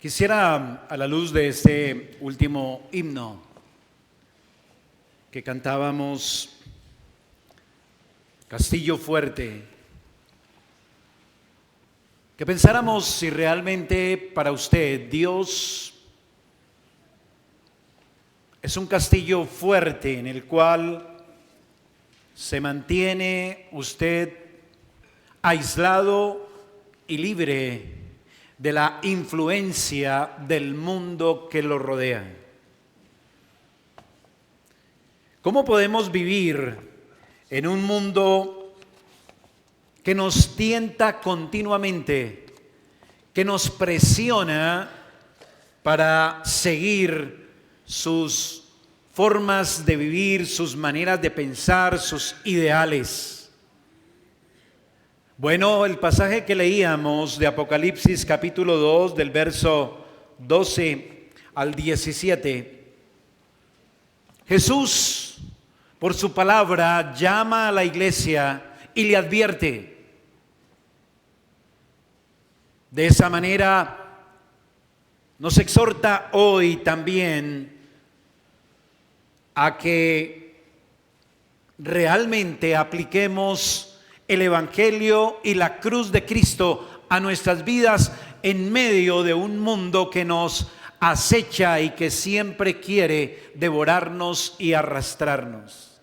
Quisiera, a la luz de este último himno que cantábamos, Castillo Fuerte, que pensáramos si realmente para usted Dios es un castillo fuerte en el cual se mantiene usted aislado y libre de la influencia del mundo que lo rodea. ¿Cómo podemos vivir en un mundo que nos tienta continuamente, que nos presiona para seguir sus formas de vivir, sus maneras de pensar, sus ideales? Bueno, el pasaje que leíamos de Apocalipsis capítulo 2, del verso 12 al 17, Jesús, por su palabra, llama a la iglesia y le advierte. De esa manera, nos exhorta hoy también a que realmente apliquemos el Evangelio y la cruz de Cristo a nuestras vidas en medio de un mundo que nos acecha y que siempre quiere devorarnos y arrastrarnos.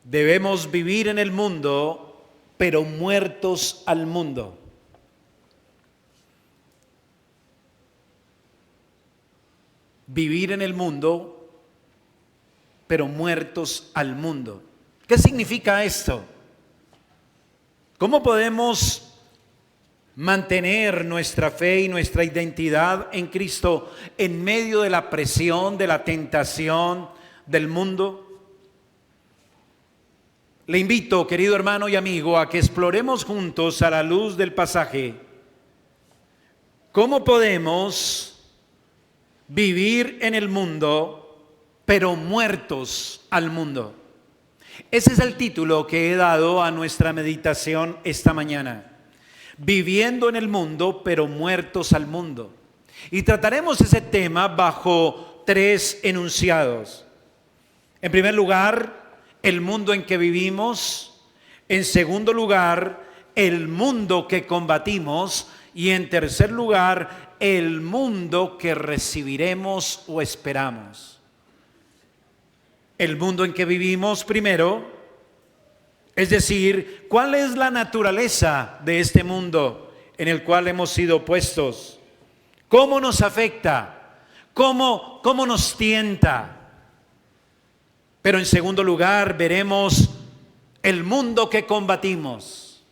Debemos vivir en el mundo, pero muertos al mundo. Vivir en el mundo, pero muertos al mundo. ¿Qué significa esto? ¿Cómo podemos mantener nuestra fe y nuestra identidad en Cristo en medio de la presión, de la tentación del mundo? Le invito, querido hermano y amigo, a que exploremos juntos a la luz del pasaje cómo podemos vivir en el mundo, pero muertos al mundo. Ese es el título que he dado a nuestra meditación esta mañana. Viviendo en el mundo, pero muertos al mundo. Y trataremos ese tema bajo tres enunciados. En primer lugar, el mundo en que vivimos. En segundo lugar, el mundo que combatimos. Y en tercer lugar, el mundo que recibiremos o esperamos. El mundo en que vivimos primero, es decir, ¿cuál es la naturaleza de este mundo en el cual hemos sido puestos? ¿Cómo nos afecta? ¿Cómo nos tienta? Pero en segundo lugar, veremos el mundo que combatimos.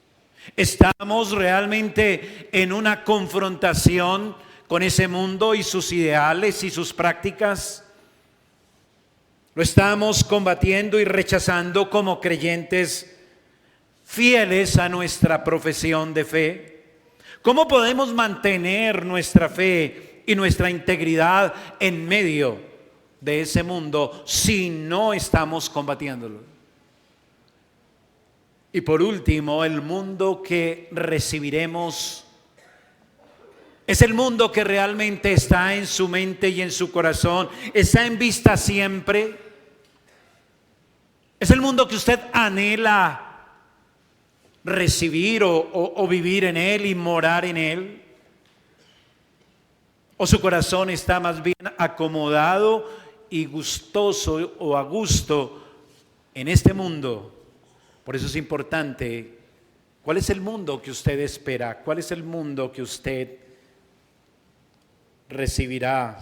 ¿Estamos realmente en una confrontación con ese mundo y sus ideales y sus prácticas? ¿Lo estamos combatiendo y rechazando como creyentes fieles a nuestra profesión de fe? ¿Cómo podemos mantener nuestra fe y nuestra integridad en medio de ese mundo si no estamos combatiéndolo? Y por último, el mundo que recibiremos es el mundo que realmente está en su mente y en su corazón, está en vista siempre. Es el mundo que usted anhela recibir o vivir en él y morar en él. O su corazón está más bien acomodado y gustoso o a gusto en este mundo. Por eso es importante, ¿cuál es el mundo que usted espera? ¿Cuál es el mundo que usted recibirá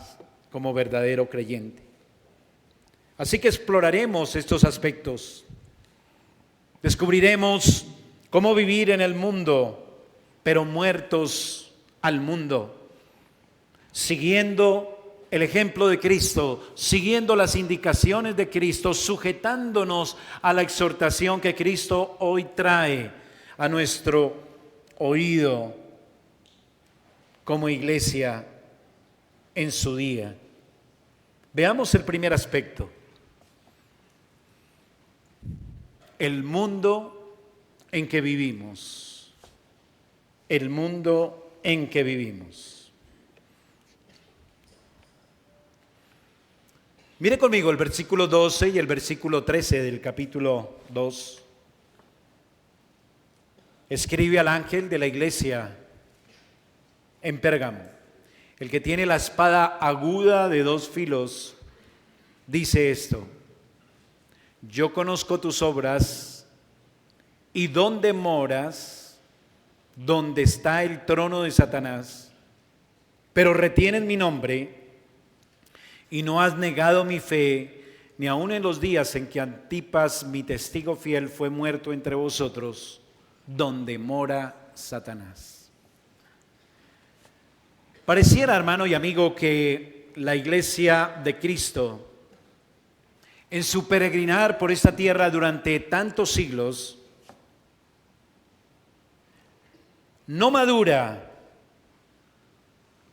como verdadero creyente? Así que exploraremos estos aspectos. Descubriremos cómo vivir en el mundo, pero muertos al mundo, siguiendo el ejemplo de Cristo, siguiendo las indicaciones de Cristo, sujetándonos a la exhortación que Cristo hoy trae a nuestro oído como iglesia en su día. Veamos el primer aspecto. El mundo en que vivimos. El mundo en que vivimos. Mire conmigo el versículo 12 y el versículo 13 del capítulo 2. Escribe al ángel de la iglesia en Pérgamo: el que tiene la espada aguda de dos filos dice esto: yo conozco tus obras y dónde moras, donde está el trono de Satanás, pero retienes mi nombre y no has negado mi fe, ni aun en los días en que Antipas, mi testigo fiel, fue muerto entre vosotros, donde mora Satanás. Pareciera, hermano y amigo, que la iglesia de Cristo, en su peregrinar por esta tierra durante tantos siglos, no madura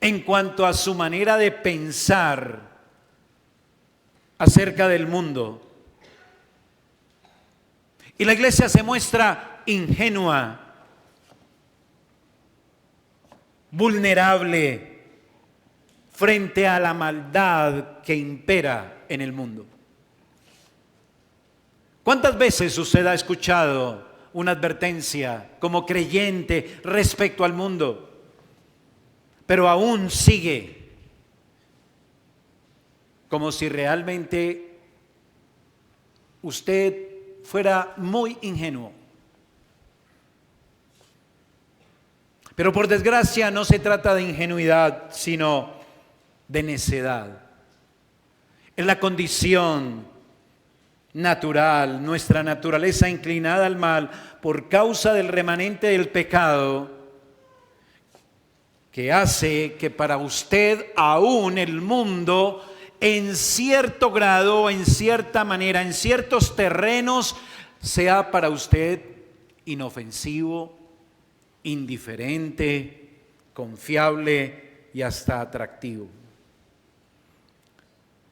en cuanto a su manera de pensar acerca del mundo. Y la iglesia se muestra ingenua, vulnerable frente a la maldad que impera en el mundo. ¿Cuántas veces usted ha escuchado una advertencia como creyente respecto al mundo, pero aún sigue como si realmente usted fuera muy ingenuo? Pero por desgracia no se trata de ingenuidad, sino de necedad. Es la condición natural, nuestra naturaleza inclinada al mal por causa del remanente del pecado, que hace que para usted aún el mundo, en cierto grado, en cierta manera, en ciertos terrenos, sea para usted inofensivo, indiferente, confiable y hasta atractivo.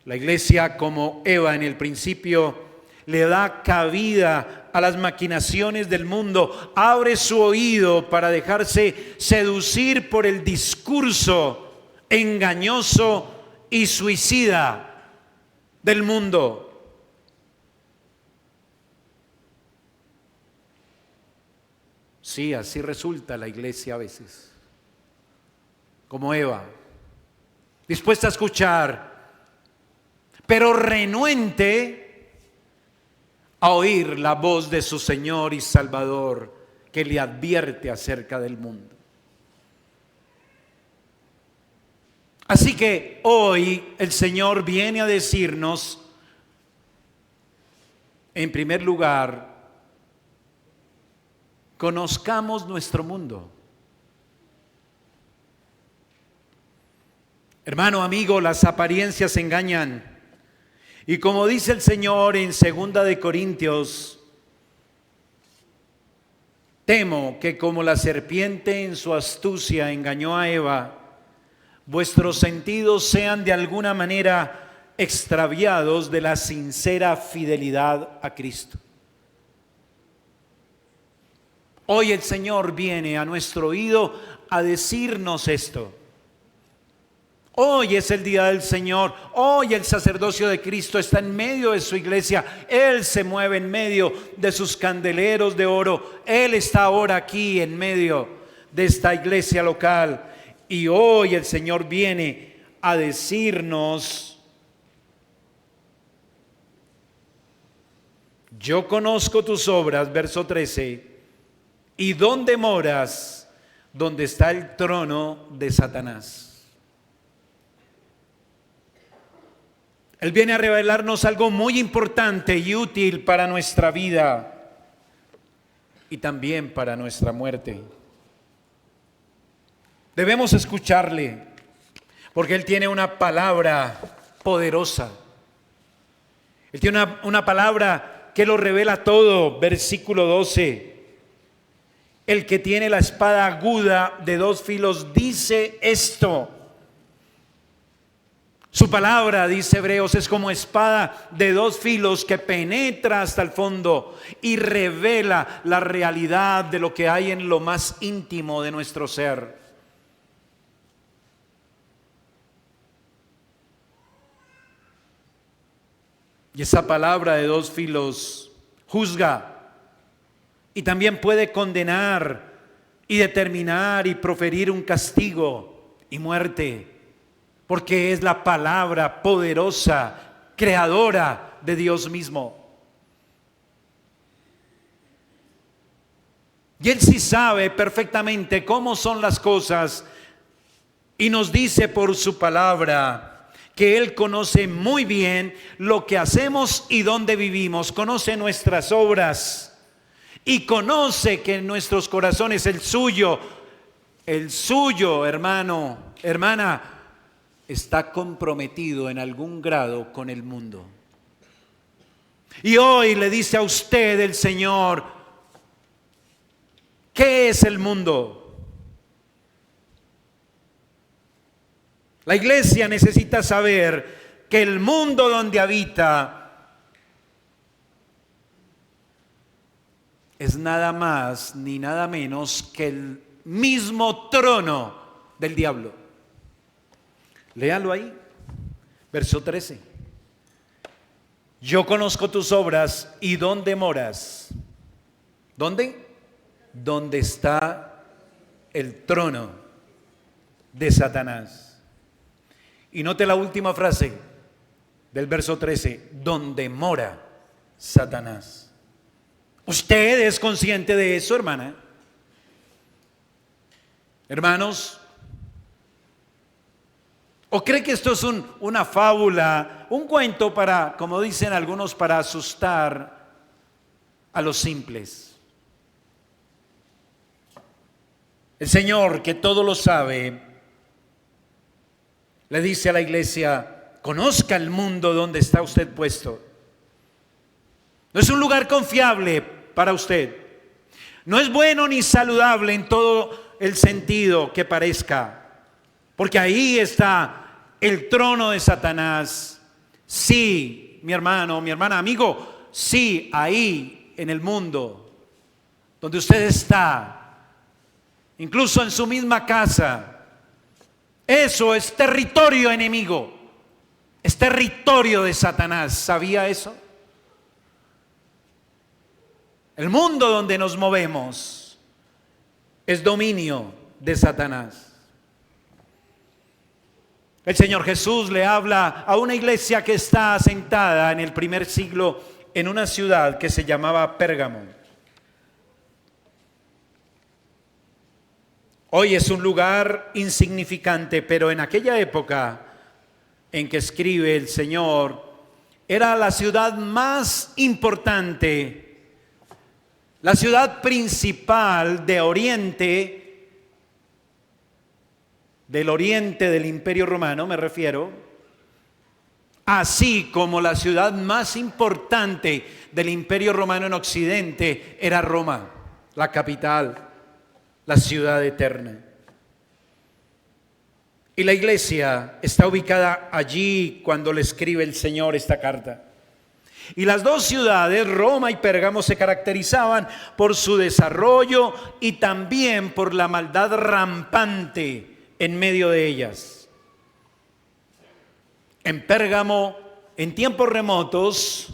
La iglesia, como Eva en el principio, le da cabida a las maquinaciones del mundo, abre su oído para dejarse seducir por el discurso engañoso y suicida del mundo. Sí, así resulta la iglesia a veces, como Eva, dispuesta a escuchar, pero renuente a oír la voz de su Señor y Salvador, que le advierte acerca del mundo. Así que hoy el Señor viene a decirnos, en primer lugar, conozcamos nuestro mundo. Hermano, amigo, las apariencias engañan. Y como dice el Señor en 2 de Corintios, temo que como la serpiente en su astucia engañó a Eva, vuestros sentidos sean de alguna manera extraviados de la sincera fidelidad a Cristo. Hoy el Señor viene a nuestro oído a decirnos esto. Hoy es el día del Señor. Hoy el sacerdocio de Cristo está en medio de su iglesia. Él se mueve en medio de sus candeleros de oro. Él está ahora aquí en medio de esta iglesia local. Y hoy el Señor viene a decirnos: yo conozco tus obras, verso 13, y dónde moras, donde está el trono de Satanás. Él viene a revelarnos algo muy importante y útil para nuestra vida y también para nuestra muerte. Debemos escucharle, porque Él tiene una palabra poderosa. Él tiene una palabra que lo revela todo. Versículo 12. El que tiene la espada aguda de dos filos dice esto. Su palabra, dice Hebreos, es como espada de dos filos que penetra hasta el fondo y revela la realidad de lo que hay en lo más íntimo de nuestro ser. Y esa palabra de dos filos juzga y también puede condenar y determinar y proferir un castigo y muerte, porque es la palabra poderosa, creadora de Dios mismo. Y Él sí sabe perfectamente cómo son las cosas y nos dice por su palabra que Él conoce muy bien lo que hacemos y dónde vivimos, conoce nuestras obras y conoce que en nuestros corazones el suyo, hermano, hermana, está comprometido en algún grado con el mundo. Y hoy le dice a usted el Señor, ¿qué es el mundo? La iglesia necesita saber que el mundo donde habita es nada más ni nada menos que el mismo trono del diablo. Léalo ahí, verso 13. Yo conozco tus obras y dónde moras. ¿Dónde? Donde está el trono de Satanás. Y note la última frase del verso 13, donde mora Satanás. ¿Usted es consciente de eso, hermana? Hermanos, ¿o cree que esto es una fábula, un cuento para, como dicen algunos, para asustar a los simples? El Señor, que todo lo sabe, le dice a la iglesia, conozca el mundo donde está usted puesto. No es un lugar confiable para usted. No es bueno ni saludable en todo el sentido que parezca, porque ahí está el trono de Satanás. Sí, mi hermano, mi hermana, amigo, sí, ahí en el mundo donde usted está, incluso en su misma casa, eso es territorio enemigo, es territorio de Satanás. ¿Sabía eso? El mundo donde nos movemos es dominio de Satanás. El Señor Jesús le habla a una iglesia que está asentada en el primer siglo en una ciudad que se llamaba Pérgamo. Hoy es un lugar insignificante, pero en aquella época en que escribe el Señor, era la ciudad más importante, la ciudad principal de Oriente, del Imperio Romano me refiero, así como la ciudad más importante del Imperio Romano en Occidente era Roma, la capital, la ciudad eterna. Y la iglesia está ubicada allí cuando le escribe el Señor esta carta. Y las dos ciudades, Roma y Pérgamo, se caracterizaban por su desarrollo y también por la maldad rampante en medio de ellas. En Pérgamo, en tiempos remotos,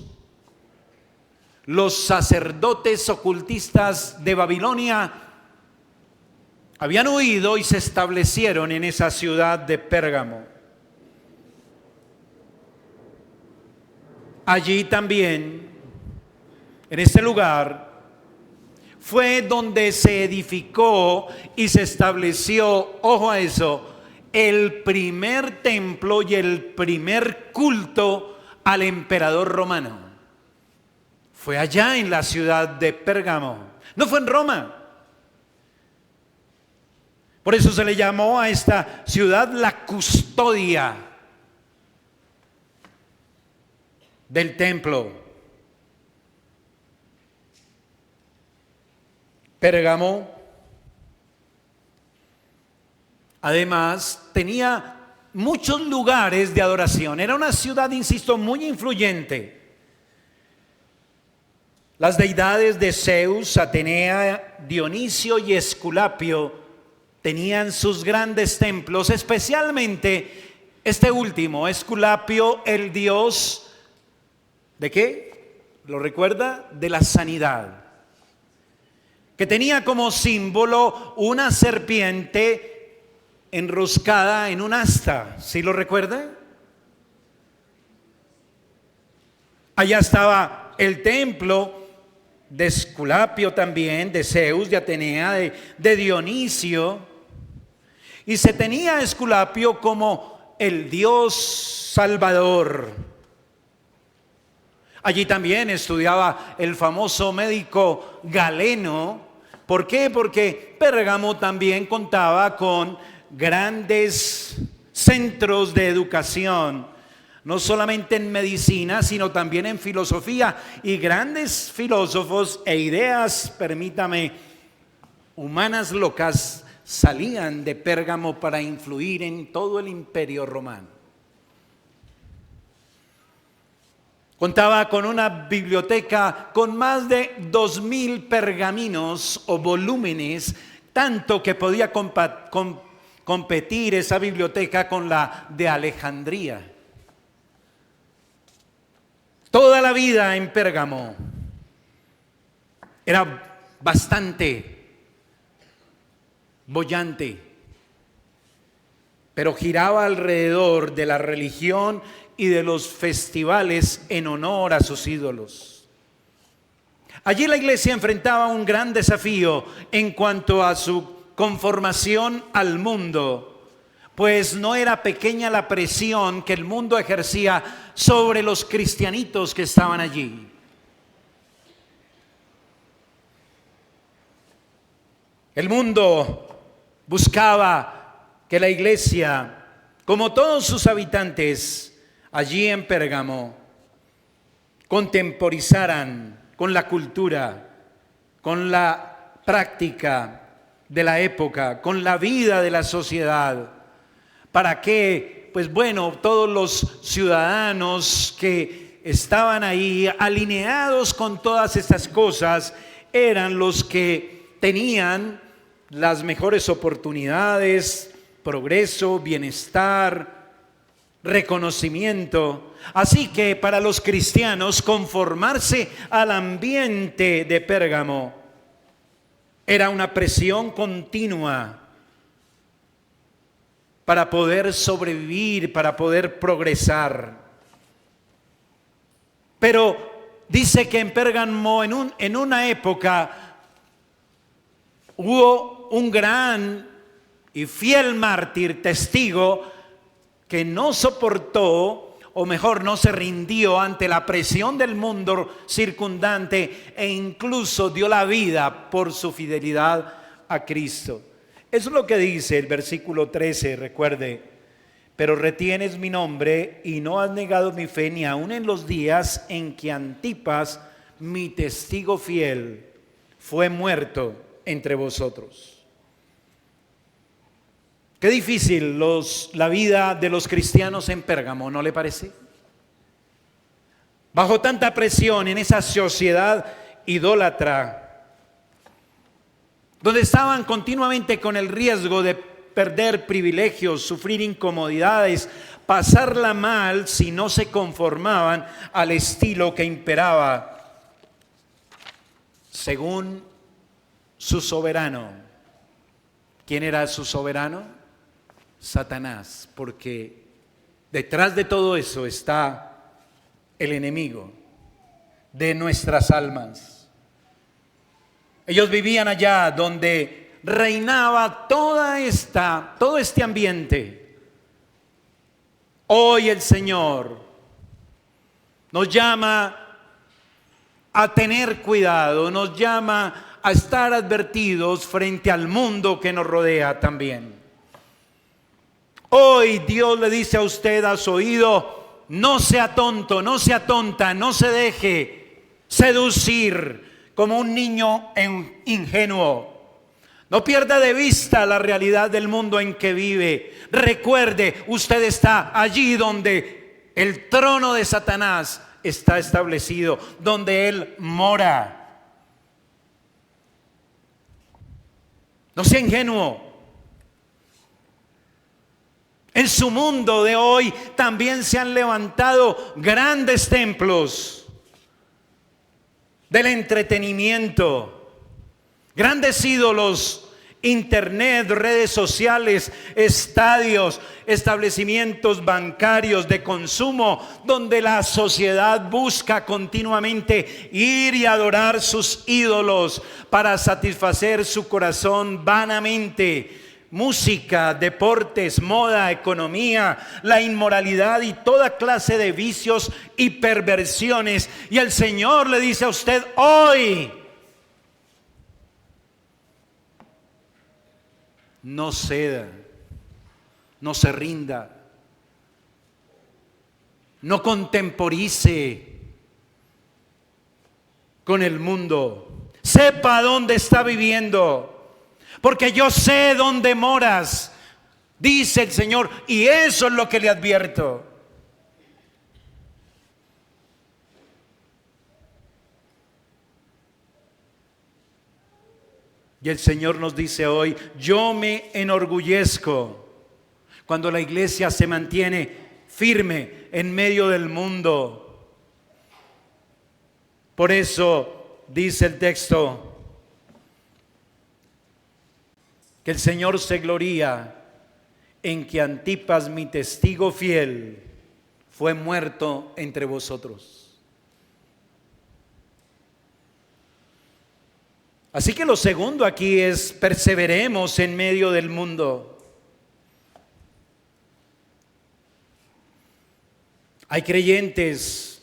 los sacerdotes ocultistas de Babilonia habían huido y se establecieron en esa ciudad de Pérgamo. Allí también, en este lugar, fue donde se edificó y se estableció, ojo a eso, el primer templo y el primer culto al emperador romano. Fue allá en la ciudad de Pérgamo, no fue en Roma. Por eso se le llamó a esta ciudad la custodia del templo. Pérgamo, además, tenía muchos lugares de adoración. Era una ciudad, insisto, muy influyente. Las deidades de Zeus, Atenea, Dionisio y Esculapio tenían sus grandes templos, especialmente este último, Esculapio, el dios ¿De qué? ¿Lo recuerda? De la sanidad. Que tenía como símbolo una serpiente enroscada en un asta. ¿Sí lo recuerda? Allá estaba el templo de Esculapio también, de Zeus, de Atenea, de Dionisio. Y se tenía a Esculapio como el Dios Salvador. Allí también estudiaba el famoso médico Galeno. ¿Por qué? Porque Pérgamo también contaba con grandes centros de educación, no solamente en medicina, sino también en filosofía, y grandes filósofos e ideas, permítame, humanas locas, salían de Pérgamo para influir en todo el imperio romano. Contaba con una biblioteca con más de 2000 pergaminos o volúmenes, tanto que podía competir esa biblioteca con la de Alejandría. Toda la vida en Pérgamo era bastante boyante, pero giraba alrededor de la religión y de los festivales en honor a sus ídolos. Allí la iglesia enfrentaba un gran desafío en cuanto a su conformación al mundo, pues no era pequeña la presión que el mundo ejercía sobre los cristianitos que estaban allí. El mundo buscaba que la iglesia, como todos sus habitantes allí en Pérgamo, contemporizaran con la cultura, con la práctica de la época, con la vida de la sociedad, para que, pues bueno, todos los ciudadanos que estaban ahí alineados con todas estas cosas eran los que tenían las mejores oportunidades, progreso, bienestar, reconocimiento. Así que para los cristianos conformarse al ambiente de Pérgamo era una presión continua para poder sobrevivir, para poder progresar. Pero dice que en Pérgamo en una época hubo un gran y fiel mártir, testigo, que no soportó, o mejor, no se rindió ante la presión del mundo circundante e incluso dio la vida por su fidelidad a Cristo. Eso es lo que dice el versículo 13, recuerde: pero retienes mi nombre y no has negado mi fe ni aun en los días en que Antipas, mi testigo fiel, fue muerto entre vosotros. Qué difícil la vida de los cristianos en Pérgamo, ¿no le parece? Bajo tanta presión en esa sociedad idólatra, donde estaban continuamente con el riesgo de perder privilegios, sufrir incomodidades, pasarla mal si no se conformaban al estilo que imperaba según su soberano. ¿Quién era su soberano? Satanás, porque detrás de todo eso está el enemigo de nuestras almas. Ellos vivían allá donde reinaba todo este ambiente. Hoy el Señor nos llama a tener cuidado, nos llama a estar advertidos frente al mundo que nos rodea también. Hoy Dios le dice a usted a su oído: no sea tonto, no sea tonta, no se deje seducir como un niño ingenuo. No pierda de vista la realidad del mundo en que vive. Recuerde, usted está allí donde el trono de Satanás está establecido, donde él mora. No sea ingenuo. En su mundo de hoy también se han levantado grandes templos del entretenimiento, grandes ídolos, internet, redes sociales, estadios, establecimientos bancarios de consumo, donde la sociedad busca continuamente ir y adorar sus ídolos para satisfacer su corazón vanamente. Música, deportes, moda, economía, la inmoralidad y toda clase de vicios y perversiones. Y el Señor le dice a usted hoy: no ceda, no se rinda, no contemporice con el mundo. Sepa dónde está viviendo, porque yo sé dónde moras, dice el Señor, y eso es lo que le advierto. Y el Señor nos dice hoy: yo me enorgullezco cuando la iglesia se mantiene firme en medio del mundo. Por eso dice el texto que el Señor se gloría en que Antipas, mi testigo fiel, fue muerto entre vosotros. Así que lo segundo aquí es: perseveremos en medio del mundo. Hay creyentes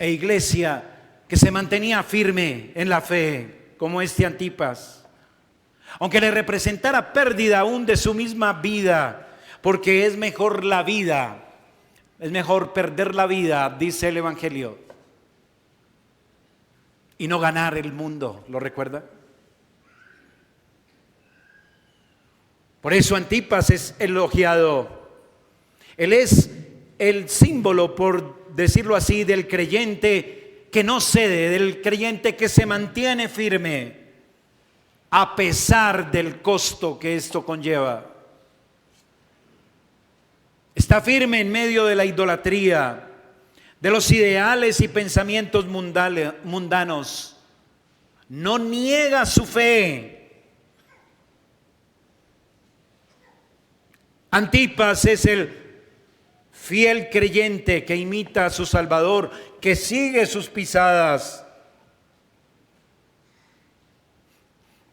e iglesia que se mantenía firme en la fe, como este Antipas, aunque le representara pérdida aún de su misma vida, porque es mejor la vida, es mejor perder la vida, dice el Evangelio, y no ganar el mundo. ¿Lo recuerda? Por eso Antipas es elogiado. Él es el símbolo, por decirlo así, del creyente que no cede, del creyente que se mantiene firme a pesar del costo que esto conlleva. Está firme en medio de la idolatría, de los ideales y pensamientos mundanos. No niega su fe. Antipas es el fiel creyente que imita a su Salvador, que sigue sus pisadas.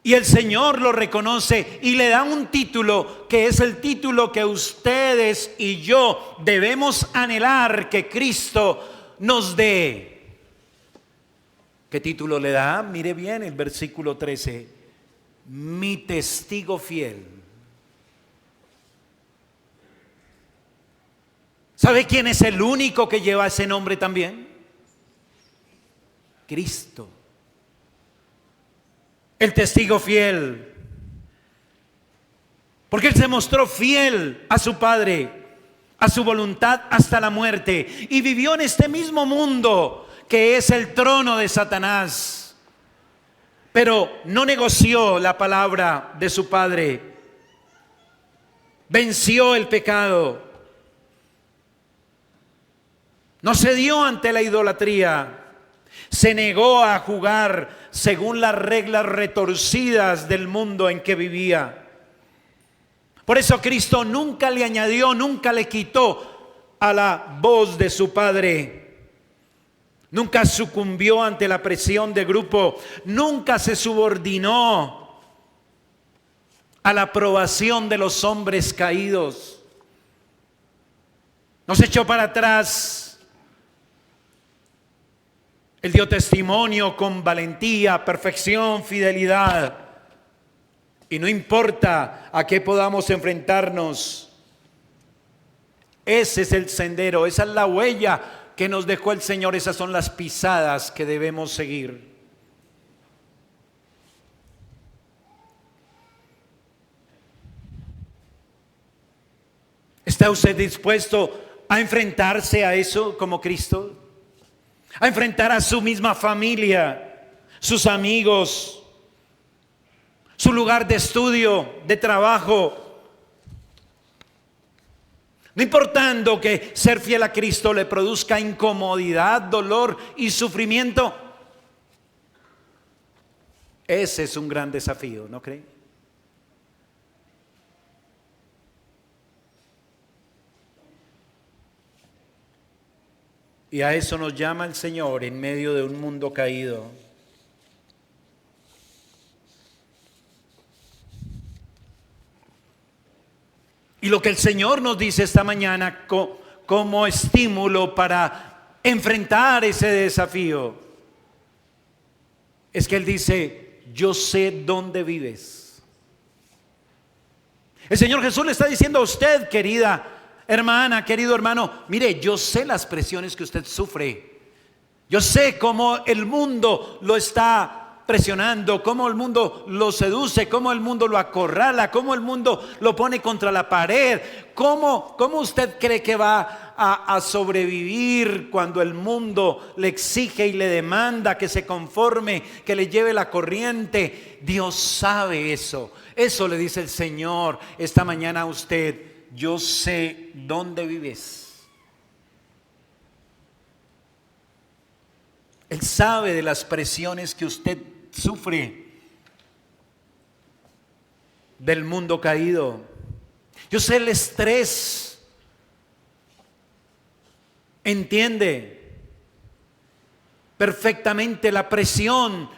Y el Señor lo reconoce y le da un título que es el título que ustedes y yo debemos anhelar que Cristo nos dé. ¿Qué título le da? Mire bien el versículo 13. Mi testigo fiel. ¿Sabe quién es el único que lleva ese nombre también? Cristo. El testigo fiel, porque Él se mostró fiel a su Padre, a su voluntad hasta la muerte, y vivió en este mismo mundo que es el trono de Satanás, pero no negoció la palabra de su Padre, venció el pecado, no cedió ante la idolatría, se negó a jugar según las reglas retorcidas del mundo en que vivía. Por eso Cristo nunca le añadió, nunca le quitó a la voz de su Padre. Nunca sucumbió ante la presión de grupo, nunca se subordinó a la aprobación de los hombres caídos. No se echó para atrás. Él dio testimonio con valentía, perfección, fidelidad. Y no importa a qué podamos enfrentarnos, ese es el sendero, esa es la huella que nos dejó el Señor, esas son las pisadas que debemos seguir. ¿Está usted dispuesto a enfrentarse a eso como Cristo? A enfrentar a su misma familia, sus amigos, su lugar de estudio, de trabajo. No importando que ser fiel a Cristo le produzca incomodidad, dolor y sufrimiento, Ese es un gran desafío, ¿no cree? Y a eso nos llama el Señor en medio de un mundo caído. Y lo que el Señor nos dice esta mañana como estímulo para enfrentar ese desafío es que Él dice: yo sé dónde vives. El Señor Jesús le está diciendo a usted, querida hermana, querido hermano, mire, yo sé las presiones que usted sufre. Yo sé cómo el mundo lo está presionando, cómo el mundo lo seduce, cómo el mundo lo acorrala, cómo el mundo lo pone contra la pared. ¿Cómo usted cree que va a sobrevivir cuando el mundo le exige y le demanda que se conforme, que le lleve la corriente? Dios sabe eso. Eso le dice el Señor esta mañana a usted: yo sé dónde vives. Él sabe de las presiones que usted sufre del mundo caído. Yo sé el estrés. Entiende perfectamente la presión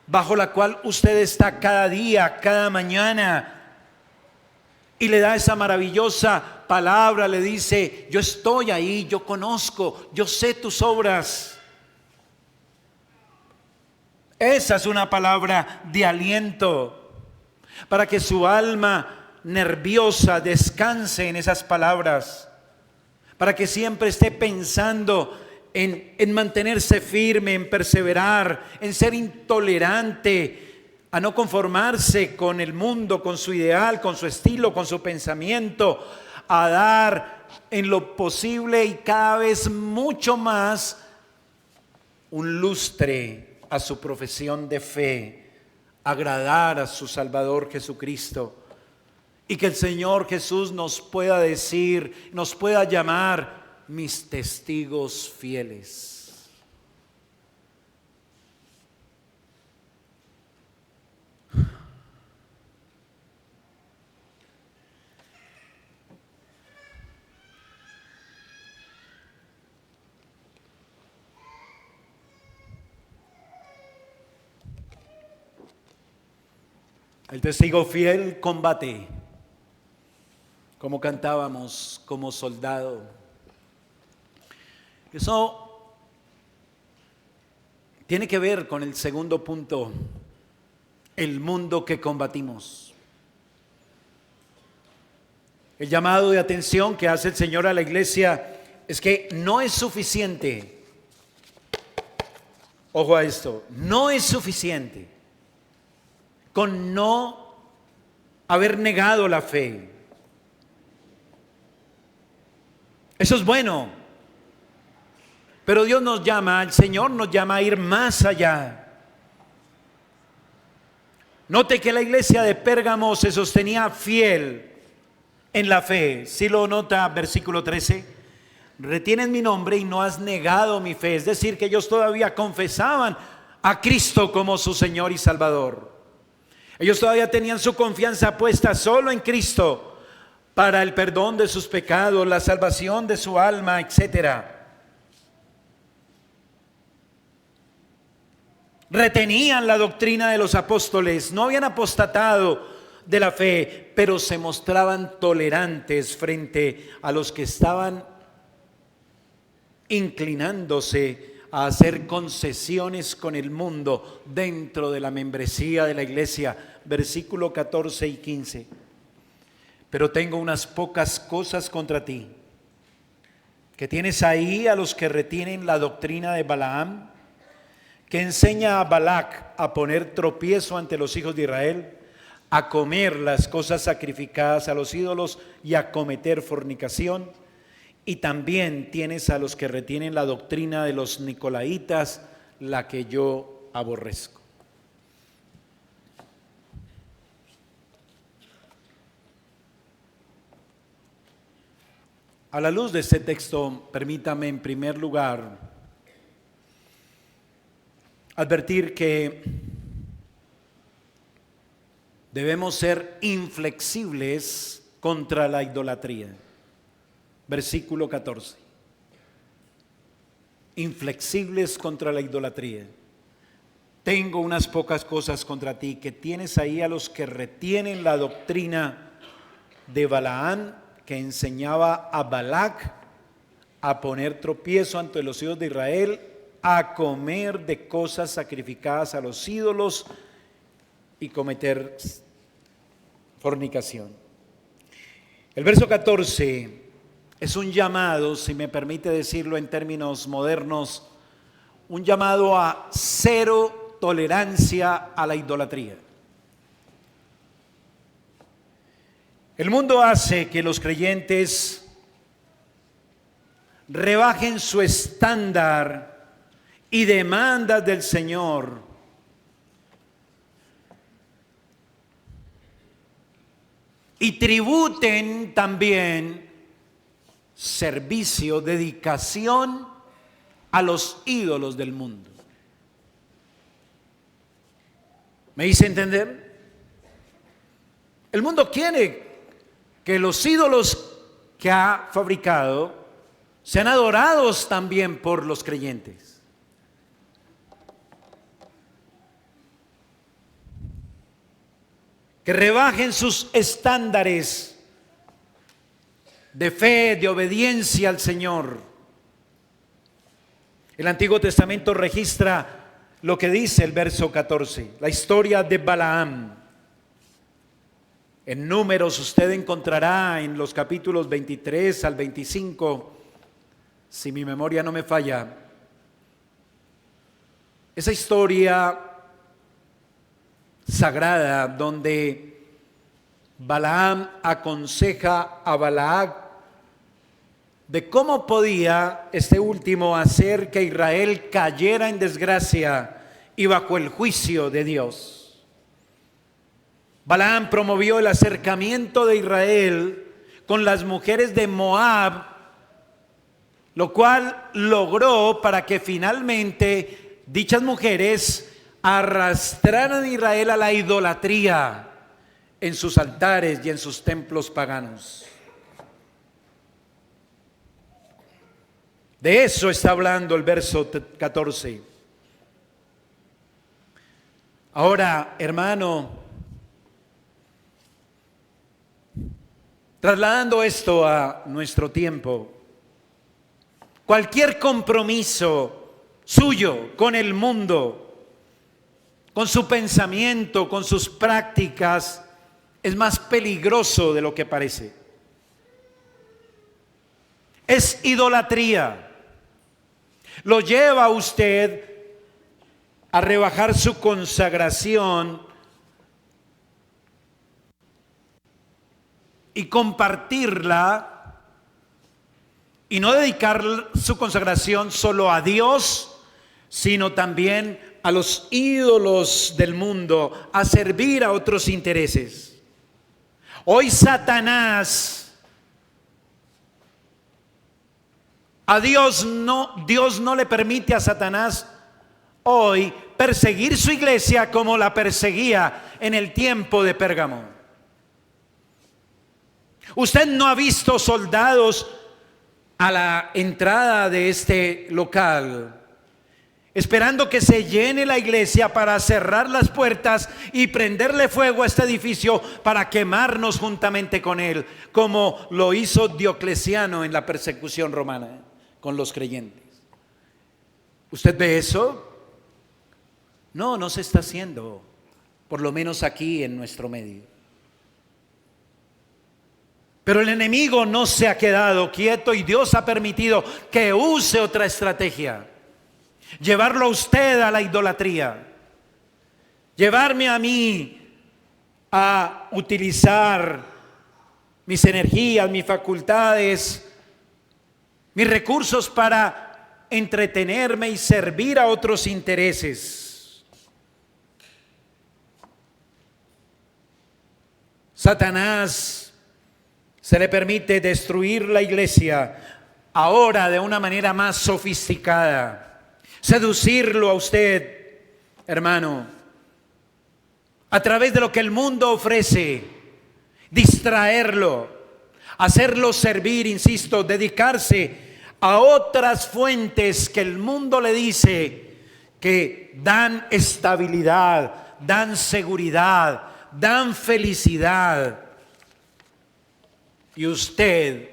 bajo la cual usted está cada día, cada mañana. Y le da esa maravillosa palabra, le dice: yo estoy ahí, yo conozco, yo sé tus obras. Esa es una palabra de aliento para que su alma nerviosa descanse en esas palabras, para que siempre esté pensando en mantenerse firme, en perseverar, en ser intolerante, a no conformarse con el mundo, con su ideal, con su estilo, con su pensamiento, a dar en lo posible y cada vez mucho más un lustre a su profesión de fe, agradar a su Salvador Jesucristo, y que el Señor Jesús nos pueda decir, nos pueda llamar mis testigos fieles. El testigo fiel combate, como cantábamos, como soldado. Eso tiene que ver con el segundo punto: el mundo que combatimos. El llamado de atención que hace el Señor a la iglesia es que no es suficiente. Ojo a esto: no es suficiente con no haber negado la fe. Eso es bueno, pero Dios nos llama, el Señor nos llama a ir más allá. Note que la iglesia de Pérgamo se sostenía fiel en la fe. Si lo nota, versículo 13: retienes mi nombre y no has negado mi fe. Es decir, que ellos todavía confesaban a Cristo como su Señor y Salvador. Ellos todavía tenían su confianza puesta solo en Cristo para el perdón de sus pecados, la salvación de su alma, etc. Retenían la doctrina de los apóstoles, no habían apostatado de la fe, pero se mostraban tolerantes frente a los que estaban inclinándose a hacer concesiones con el mundo dentro de la membresía de la iglesia. Versículo 14 y 15. Pero tengo unas pocas cosas contra ti, que tienes ahí a los que retienen la doctrina de Balaam, que enseña a Balac a poner tropiezo ante los hijos de Israel, a comer las cosas sacrificadas a los ídolos y a cometer fornicación. Y también tienes a los que retienen la doctrina de los nicolaitas, la que yo aborrezco. A la luz de este texto, permítame en primer lugar advertir que debemos ser inflexibles contra la idolatría. Versículo 14. Inflexibles contra la idolatría. Tengo unas pocas cosas contra ti, que tienes ahí a los que retienen la doctrina de Balaam, que enseñaba a Balac a poner tropiezo ante los hijos de Israel, a comer de cosas sacrificadas a los ídolos y cometer fornicación. El verso 14 es un llamado, si me permite decirlo en términos modernos, un llamado a cero tolerancia a la idolatría. El mundo hace que los creyentes rebajen su estándar y demandas del Señor. Y tributen también servicio, dedicación a los ídolos del mundo. ¿Me hice entender? El mundo quiere que los ídolos que ha fabricado sean adorados también por los creyentes. Que rebajen sus estándares de fe, de obediencia al Señor. El Antiguo Testamento registra lo que dice el verso 14, la historia de Balaam. En Números usted encontrará en los capítulos 23 al 25, si mi memoria no me falla, esa historia sagrada donde Balaam aconseja a Balac de cómo podía este último hacer que Israel cayera en desgracia y bajo el juicio de Dios. Balaam promovió el acercamiento de Israel con las mujeres de Moab, lo cual logró para que finalmente dichas mujeres arrastraran a Israel a la idolatría en sus altares y en sus templos paganos. De eso está hablando el verso 14. Ahora, hermano, trasladando esto a nuestro tiempo, cualquier compromiso suyo con el mundo, con su pensamiento, con sus prácticas, es más peligroso de lo que parece. Es idolatría. Lo lleva a usted a rebajar su consagración y compartirla y no dedicar su consagración solo a Dios, sino también a los ídolos del mundo, a servir a otros intereses. Hoy Satanás, Dios no le permite a Satanás hoy perseguir su iglesia como la perseguía en el tiempo de Pérgamo. Usted no ha visto soldados a la entrada de este local esperando que se llene la iglesia para cerrar las puertas y prenderle fuego a este edificio para quemarnos juntamente con él, como lo hizo Diocleciano en la persecución romana con los creyentes. ¿Usted ve eso? No se está haciendo, por lo menos aquí en nuestro medio. Pero el enemigo no se ha quedado quieto y Dios ha permitido que use otra estrategia. Llevarlo a usted a la idolatría. Llevarme a mí a utilizar mis energías, mis facultades, mis recursos para entretenerme y servir a otros intereses. Satanás se le permite destruir la iglesia ahora de una manera más sofisticada, seducirlo a usted, hermano, a través de lo que el mundo ofrece, distraerlo, hacerlo servir, insisto, dedicarse a otras fuentes que el mundo le dice que dan estabilidad, dan seguridad, dan felicidad. Y usted,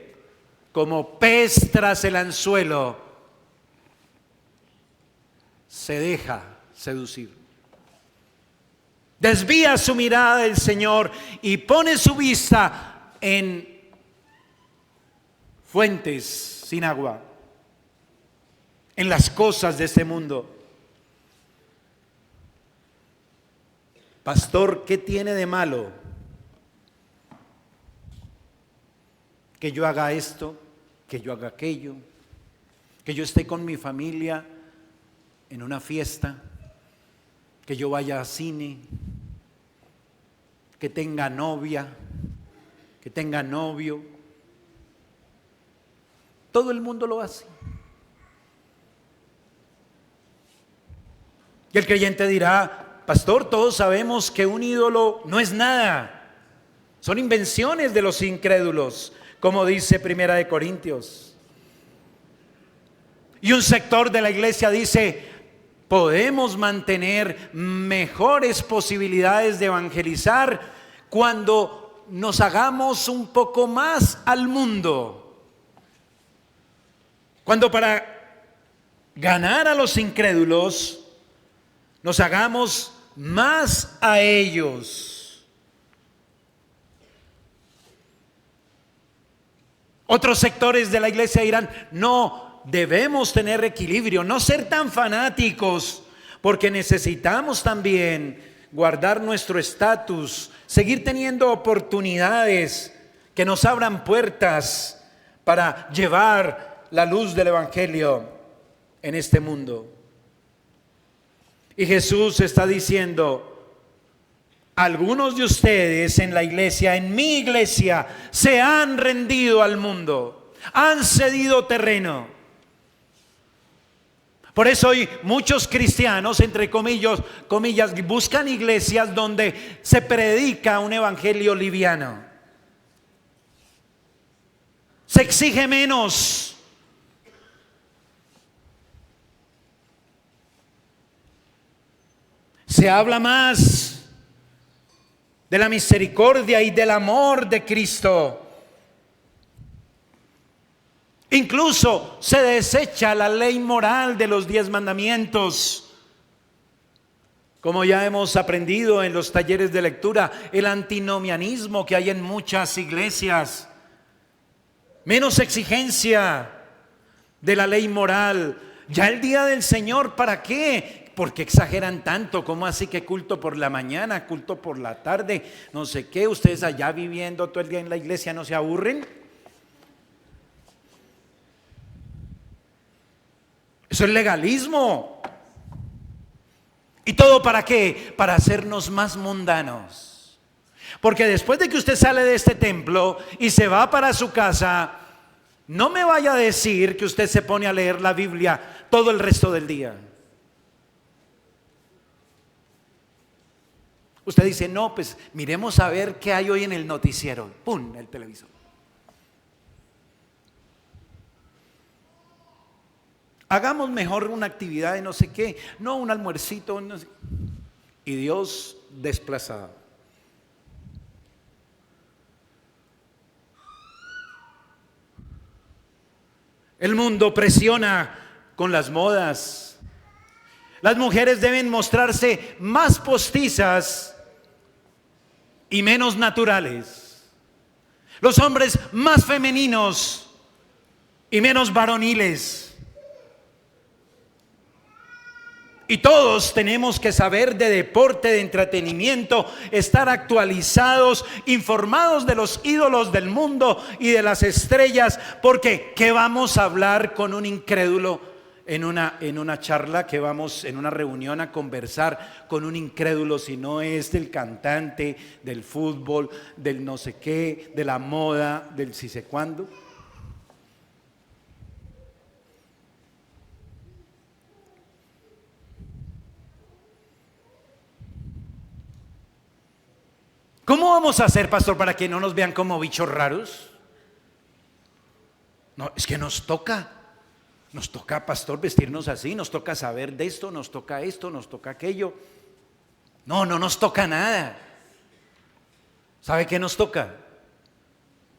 como pez tras el anzuelo, se deja seducir. Desvía su mirada del Señor y pone su vista en fuentes sin agua, en las cosas de este mundo. Pastor, ¿qué tiene de malo que yo haga esto, que yo haga aquello, que yo esté con mi familia en una fiesta, que yo vaya a cine, que tenga novia, que tenga novio? Todo el mundo lo hace. Y el creyente dirá: pastor, todos sabemos que un ídolo no es nada, son invenciones de los incrédulos, como dice Primera de Corintios. Y un sector de la iglesia dice: podemos mantener mejores posibilidades de evangelizar cuando nos hagamos un poco más al mundo. Cuando para ganar a los incrédulos nos hagamos más a ellos. Otros sectores de la iglesia dirán: no, debemos tener equilibrio, no ser tan fanáticos, porque necesitamos también guardar nuestro estatus, seguir teniendo oportunidades que nos abran puertas para llevar la luz del evangelio en este mundo. Y Jesús está diciendo: algunos de ustedes en la iglesia, en mi iglesia, se han rendido al mundo, han cedido terreno. Por eso hoy muchos cristianos, entre comillas, buscan iglesias donde se predica un evangelio liviano. Se exige menos. Se habla más de la misericordia y del amor de Cristo. Incluso se desecha la ley moral de los 10 mandamientos. Como ya hemos aprendido en los talleres de lectura, el antinomianismo que hay en muchas iglesias. Menos exigencia de la ley moral. Ya el día del Señor, ¿para qué? ¿Por qué exageran tanto? ¿Cómo así que culto por la mañana, culto por la tarde? No sé qué, ustedes allá viviendo todo el día en la iglesia, ¿no se aburren? Eso es legalismo. ¿Y todo para qué? Para hacernos más mundanos. Porque después de que usted sale de este templo y se va para su casa, no me vaya a decir que usted se pone a leer la Biblia todo el resto del día. Usted dice: no, pues miremos a ver qué hay hoy en el noticiero. ¡Pum! El televisor. Hagamos mejor una actividad de no sé qué. No, un almuercito. No sé. Y Dios desplazado. El mundo presiona con las modas. Las mujeres deben mostrarse más postizas y menos naturales. Los hombres más femeninos y menos varoniles. Y todos tenemos que saber de deporte, de entretenimiento, estar actualizados, informados de los ídolos del mundo y de las estrellas, porque ¿qué vamos a hablar con un incrédulo en una charla? Que vamos en una reunión a conversar con un incrédulo si no es del cantante, del fútbol, del no sé qué, de la moda, del si sé cuándo? vamos a hacer, pastor, para que no nos vean como bichos raros? No, es que nos toca, pastor, vestirnos así, nos toca saber de esto, nos toca aquello. No nos toca nada. ¿Sabe qué nos toca?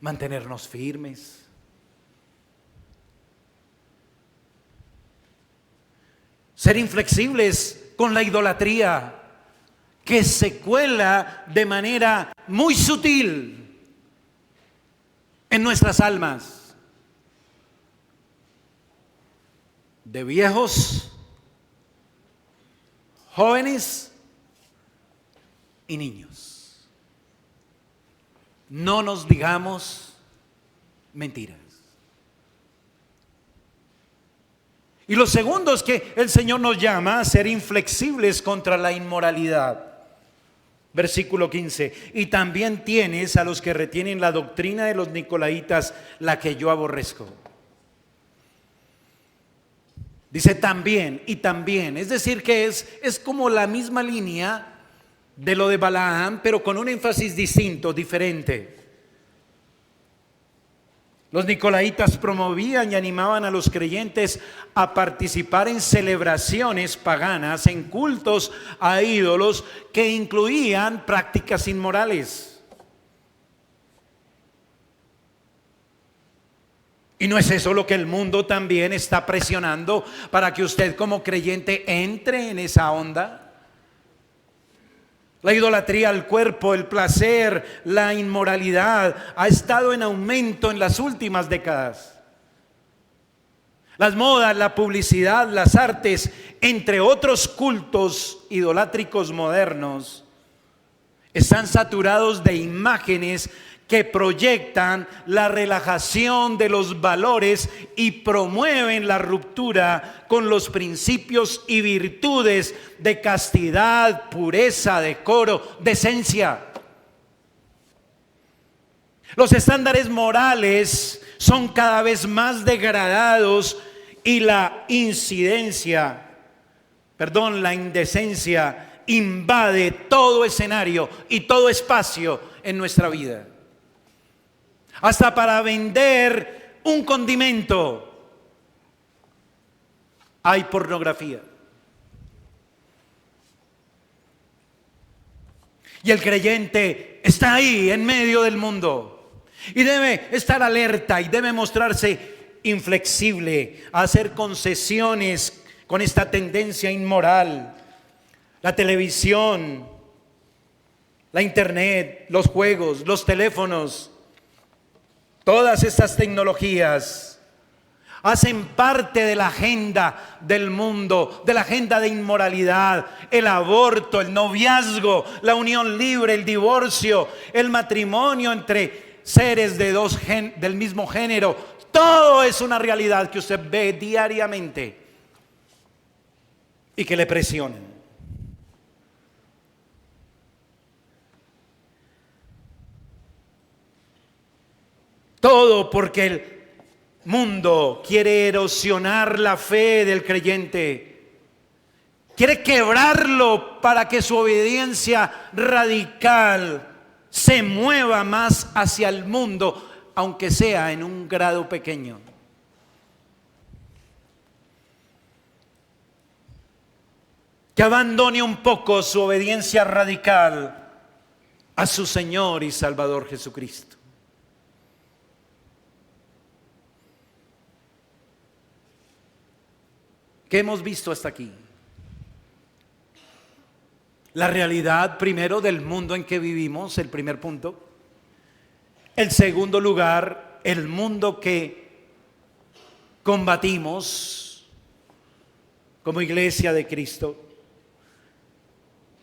Mantenernos firmes. Ser inflexibles con la idolatría, que se cuela de manera muy sutil en nuestras almas. De viejos, jóvenes y niños. No nos digamos mentiras. Y lo segundo es que el Señor nos llama a ser inflexibles contra la inmoralidad. Versículo 15. Y también tienes a los que retienen la doctrina de los nicolaítas, la que yo aborrezco. Dice también y también. Es decir que es como la misma línea de lo de Balaam, pero con un énfasis distinto, diferente. Los nicolaítas promovían y animaban a los creyentes a participar en celebraciones paganas, en cultos a ídolos que incluían prácticas inmorales. Y no es eso lo que el mundo también está presionando para que usted como creyente entre en esa onda. La idolatría al cuerpo, el placer, la inmoralidad ha estado en aumento en las últimas décadas. Las modas, la publicidad, las artes, entre otros cultos idolátricos modernos, están saturados de imágenes que proyectan la relajación de los valores y promueven la ruptura con los principios y virtudes de castidad, pureza, decoro, decencia. Los estándares morales son cada vez más degradados y la indecencia invade todo escenario y todo espacio en nuestra vida. Hasta para vender un condimento hay pornografía. Y el creyente está ahí en medio del mundo y debe estar alerta y debe mostrarse inflexible a hacer concesiones con esta tendencia inmoral. La televisión, la internet, los juegos, los teléfonos, todas estas tecnologías hacen parte de la agenda del mundo, de la agenda de inmoralidad, el aborto, el noviazgo, la unión libre, el divorcio, el matrimonio entre seres del mismo género. Todo es una realidad que usted ve diariamente y que le presionan. Todo porque el mundo quiere erosionar la fe del creyente. Quiere quebrarlo para que su obediencia radical se mueva más hacia el mundo, aunque sea en un grado pequeño. Que abandone un poco su obediencia radical a su Señor y Salvador Jesucristo. ¿Qué hemos visto hasta aquí? La realidad primero del mundo en que vivimos, el primer punto. El segundo lugar, el mundo que combatimos como iglesia de Cristo.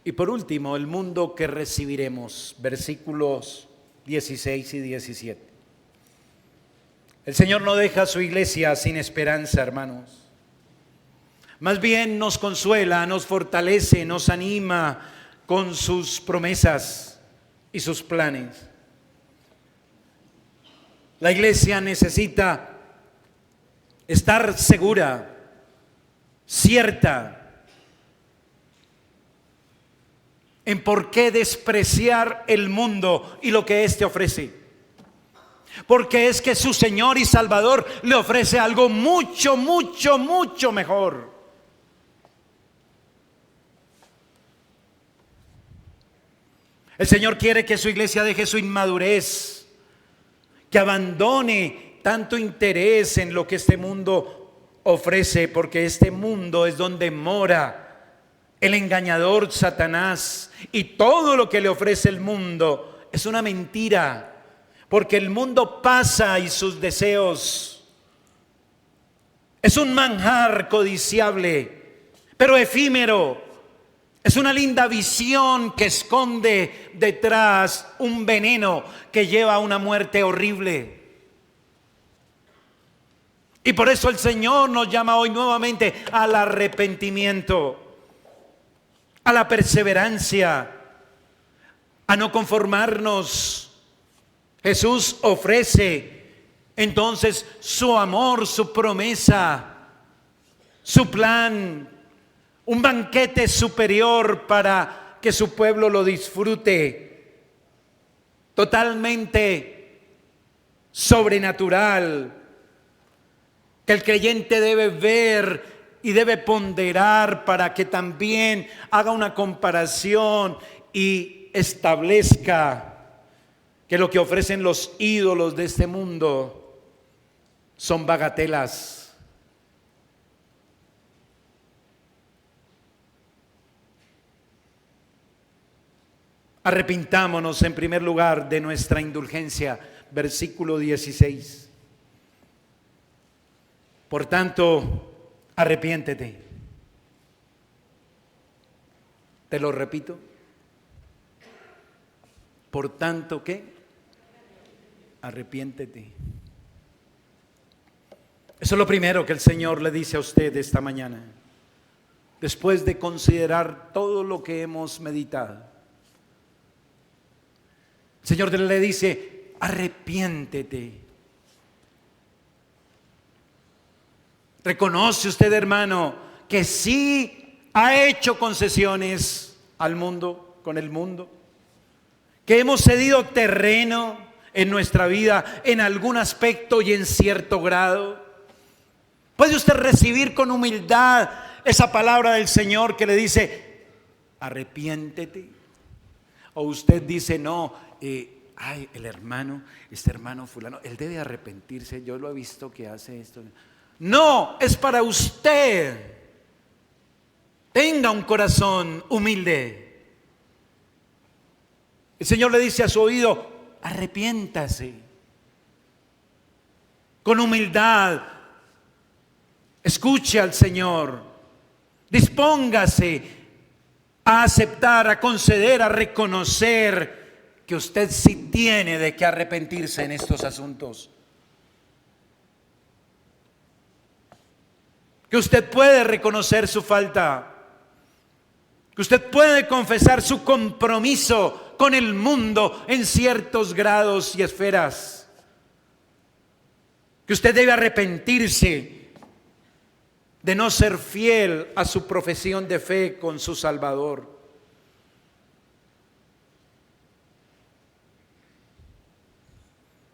Y por último, el mundo que recibiremos, versículos 16 y 17. El Señor no deja a su iglesia sin esperanza, hermanos. Más bien nos consuela, nos fortalece, nos anima con sus promesas y sus planes. La iglesia necesita estar segura, cierta, en por qué despreciar el mundo y lo que éste ofrece. Porque es que su Señor y Salvador le ofrece algo mucho, mucho, mucho mejor. El Señor quiere que su iglesia deje su inmadurez, que abandone tanto interés en lo que este mundo ofrece, porque este mundo es donde mora el engañador Satanás, y todo lo que le ofrece el mundo es una mentira. Porque el mundo pasa y sus deseos es un manjar codiciable, pero efímero. Es una linda visión que esconde detrás un veneno que lleva a una muerte horrible. Y por eso el Señor nos llama hoy nuevamente al arrepentimiento, a la perseverancia, a no conformarnos. Jesús ofrece entonces su amor, su promesa, su plan, un banquete superior para que su pueblo lo disfrute, totalmente sobrenatural, que el creyente debe ver y debe ponderar para que también haga una comparación y establezca que lo que ofrecen los ídolos de este mundo son bagatelas. Arrepintámonos en primer lugar de nuestra indulgencia, versículo 16. Por tanto, arrepiéntete. Te lo repito. Por tanto, ¿qué? Arrepiéntete. Eso es lo primero que el Señor le dice a usted esta mañana, después de considerar todo lo que hemos meditado. El Señor le dice, arrepiéntete. ¿Reconoce usted, hermano, que sí ha hecho concesiones al mundo, con el mundo? Que hemos cedido terreno en nuestra vida en algún aspecto y en cierto grado. ¿Puede usted recibir con humildad esa palabra del Señor que le dice, arrepiéntete? O usted dice, no, el hermano, este hermano fulano, él debe arrepentirse, yo lo he visto que hace esto. No, es para usted. Tenga un corazón humilde. El Señor le dice a su oído, arrepiéntase. Con humildad, escuche al Señor. Dispóngase a aceptar, a conceder, a reconocer que usted sí tiene de qué arrepentirse en estos asuntos. Que usted puede reconocer su falta. Que usted puede confesar su compromiso con el mundo en ciertos grados y esferas. Que usted debe arrepentirse de no ser fiel a su profesión de fe con su Salvador.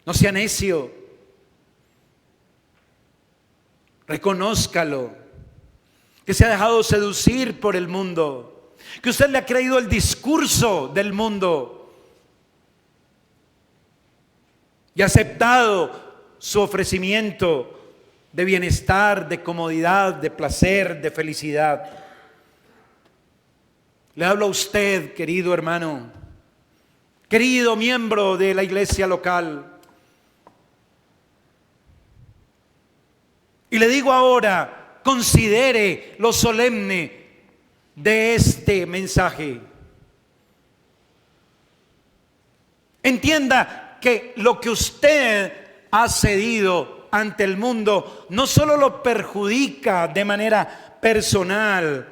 No sea necio. Reconózcalo. Que se ha dejado seducir por el mundo. Que usted le ha creído el discurso del mundo y ha aceptado su ofrecimiento de bienestar, de comodidad, de placer, de felicidad. Le hablo a usted, querido hermano, querido miembro de la iglesia local. Y le digo ahora, considere lo solemne de este mensaje. Entienda que lo que usted ha cedido ante el mundo no solo lo perjudica de manera personal,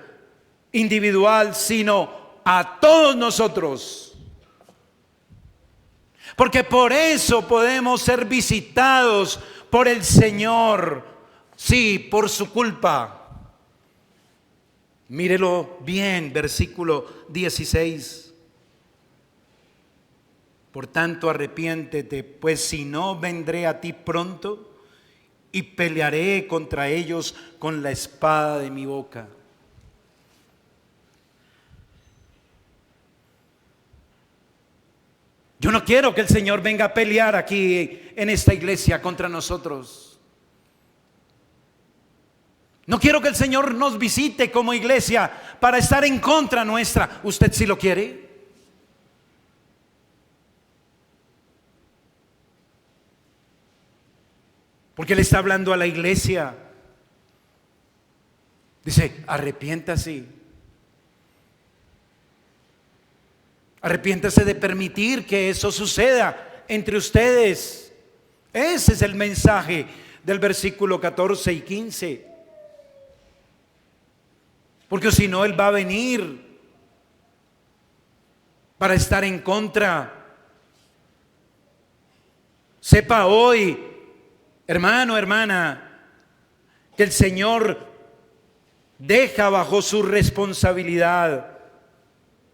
individual, sino a todos nosotros. Porque por eso podemos ser visitados por el Señor, sí, por su culpa. Mírelo bien, versículo 16. Por tanto, arrepiéntete, pues si no, vendré a ti pronto y pelearé contra ellos con la espada de mi boca. Yo no quiero que el Señor venga a pelear aquí en esta iglesia contra nosotros. No quiero que el Señor nos visite como iglesia para estar en contra nuestra. ¿Usted sí lo quiere? Porque le está hablando a la iglesia. Dice, arrepiéntase. Arrepiéntase de permitir que eso suceda entre ustedes. Ese es el mensaje del versículo 14 y 15. Porque si no, Él va a venir para estar en contra. Sepa hoy, hermano, hermana, que el Señor deja bajo su responsabilidad,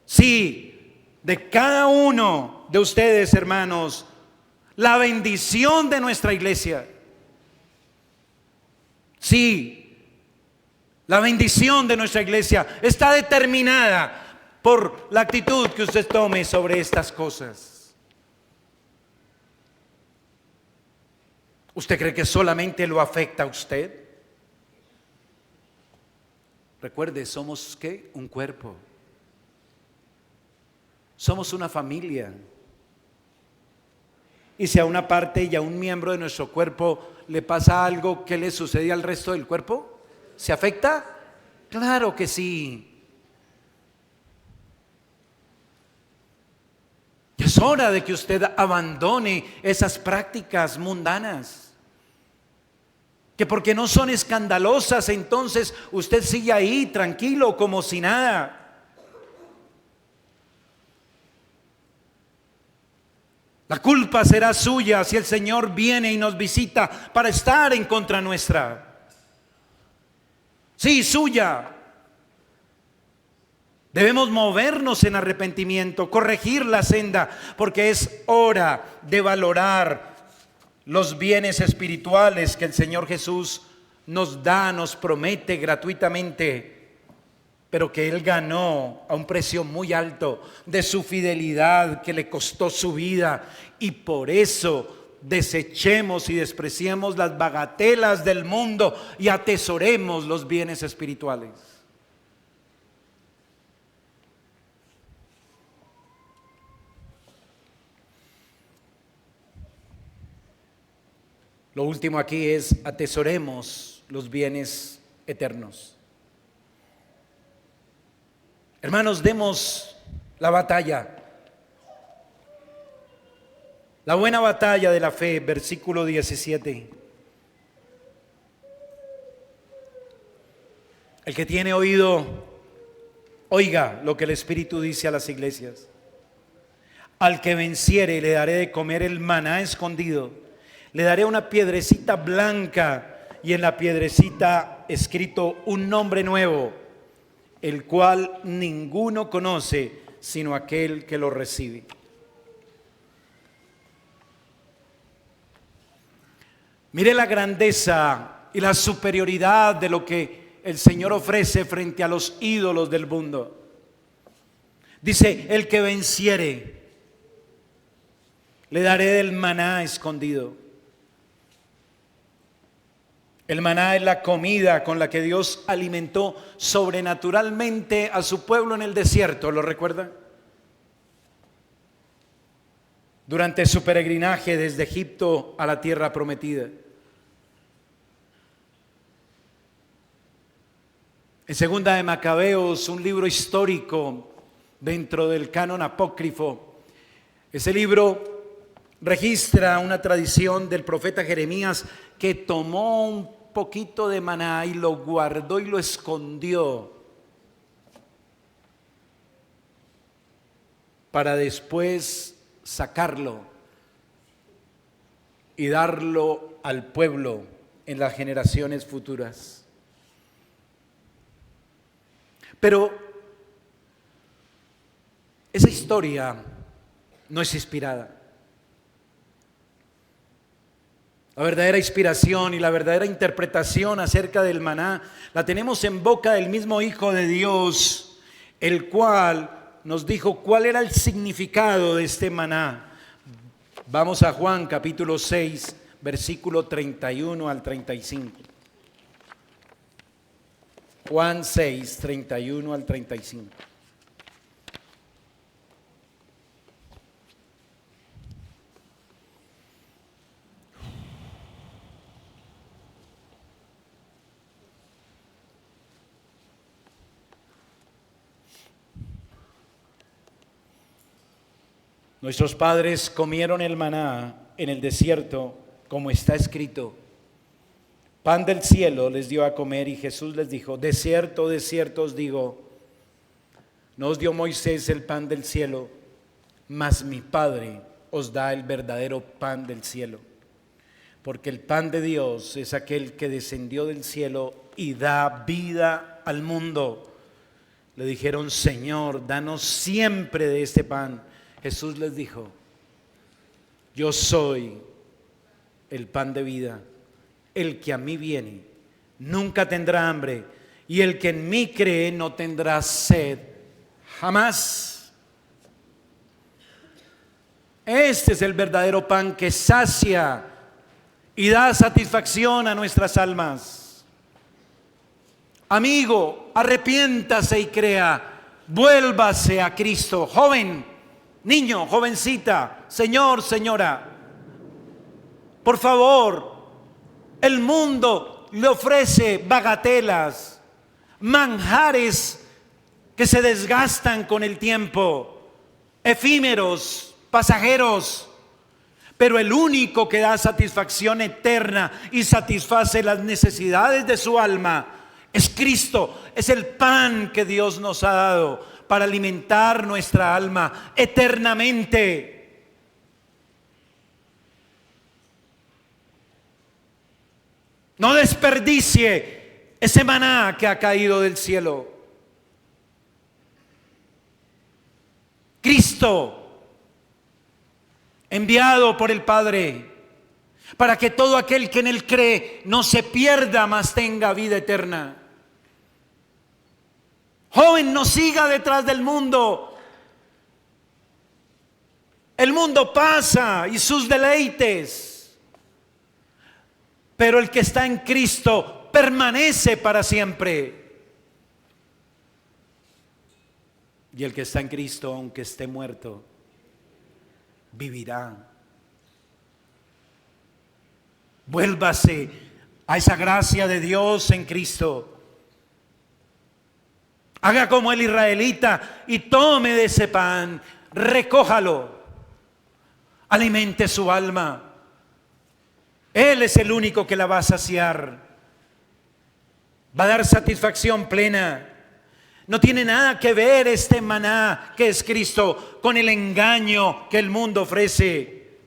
sí, de cada uno de ustedes, hermanos, la bendición de nuestra iglesia. Sí, la bendición de nuestra iglesia está determinada por la actitud que usted tome sobre estas cosas. ¿Usted cree que solamente lo afecta a usted? Recuerde, somos ¿qué? Un cuerpo. Somos una familia. Y si a una parte y a un miembro de nuestro cuerpo le pasa algo, ¿qué le sucede al resto del cuerpo? ¿Se afecta? Claro que sí. Es hora de que usted abandone esas prácticas mundanas, que porque no son escandalosas, entonces usted sigue ahí tranquilo como si nada. La culpa será suya si el Señor viene y nos visita para estar en contra nuestra. Sí, suya. Debemos movernos en arrepentimiento, corregir la senda, porque es hora de valorar los bienes espirituales que el Señor Jesús nos da, nos promete gratuitamente, pero que Él ganó a un precio muy alto de su fidelidad, que le costó su vida, y por eso desechemos y despreciemos las bagatelas del mundo y atesoremos los bienes espirituales. Lo último aquí es atesoremos los bienes eternos. Hermanos, demos la batalla. La buena batalla de la fe, versículo 17. El que tiene oído, oiga lo que el Espíritu dice a las iglesias. Al que venciere le daré de comer el maná escondido. Le daré una piedrecita blanca y en la piedrecita escrito un nombre nuevo, el cual ninguno conoce sino aquel que lo recibe. Mire la grandeza y la superioridad de lo que el Señor ofrece frente a los ídolos del mundo. Dice, el que venciere, le daré del maná escondido. El maná es la comida con la que Dios alimentó sobrenaturalmente a su pueblo en el desierto, ¿lo recuerda? Durante su peregrinaje desde Egipto a la tierra prometida. En Segunda de Macabeos, un libro histórico dentro del canon apócrifo, ese libro registra una tradición del profeta Jeremías que tomó un poquito de maná y lo guardó y lo escondió para después sacarlo y darlo al pueblo en las generaciones futuras. Pero esa historia no es inspirada. La verdadera inspiración y la verdadera interpretación acerca del maná la tenemos en boca del mismo Hijo de Dios, el cual nos dijo cuál era el significado de este maná. Vamos a Juan capítulo 6, versículo 31 al 35. Juan 6, 31 al 35. Nuestros padres comieron el maná en el desierto, como está escrito. Pan del cielo les dio a comer y Jesús les dijo, de cierto os digo, no os dio Moisés el pan del cielo, mas mi Padre os da el verdadero pan del cielo. Porque el pan de Dios es aquel que descendió del cielo y da vida al mundo. Le dijeron, Señor, danos siempre de este pan. Jesús les dijo, yo soy el pan de vida. El que a mí viene nunca tendrá hambre, y el que en mí cree no tendrá sed jamás. Este es el verdadero pan que sacia y da satisfacción a nuestras almas. Amigo, arrepiéntase y crea, vuélvase a Cristo. Joven, niño, jovencita, señor, señora, por favor, el mundo le ofrece bagatelas, manjares que se desgastan con el tiempo, efímeros, pasajeros, pero el único que da satisfacción eterna y satisface las necesidades de su alma es Cristo. Es el pan que Dios nos ha dado para alimentar nuestra alma eternamente. No desperdicie ese maná que ha caído del cielo. Cristo, enviado por el Padre, para que todo aquel que en Él cree no se pierda, mas tenga vida eterna. Joven, no siga detrás del mundo. El mundo pasa y sus deleites. Pero el que está en Cristo permanece para siempre. Y el que está en Cristo, aunque esté muerto, vivirá. Vuélvase a esa gracia de Dios en Cristo. Haga como el israelita y tome de ese pan, recójalo, alimente su alma. Él es el único que la va a saciar, va a dar satisfacción plena. No tiene nada que ver este maná que es Cristo con el engaño que el mundo ofrece.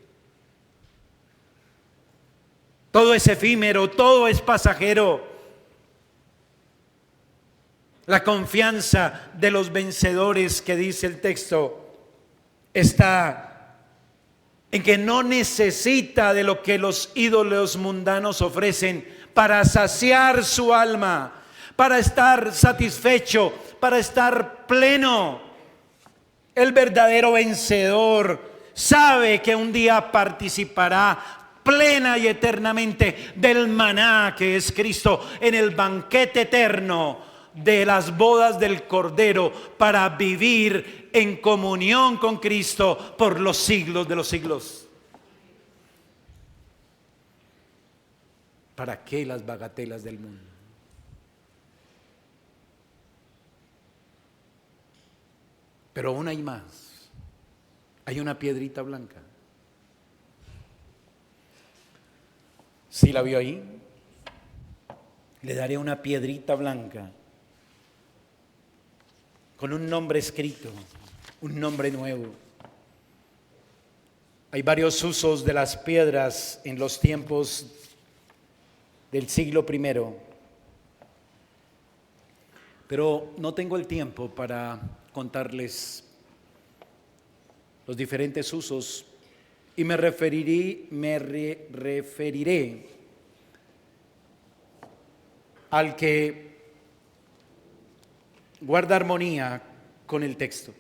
Todo es efímero, todo es pasajero. La confianza de los vencedores que dice el texto está en que no necesita de lo que los ídolos mundanos ofrecen para saciar su alma, para estar satisfecho, para estar pleno. El verdadero vencedor sabe que un día participará plena y eternamente del maná que es Cristo en el banquete eterno de las bodas del Cordero, para vivir en comunión con Cristo por los siglos de los siglos. ¿Para qué las bagatelas del mundo? Pero aún hay más. Hay una piedrita blanca. ¿Sí la vio ahí? Le daré una piedrita blanca con un nombre escrito, un nombre nuevo. Hay varios usos de las piedras en los tiempos del siglo I, pero no tengo el tiempo para contarles los diferentes usos y me referiré al que guarda armonía con el texto.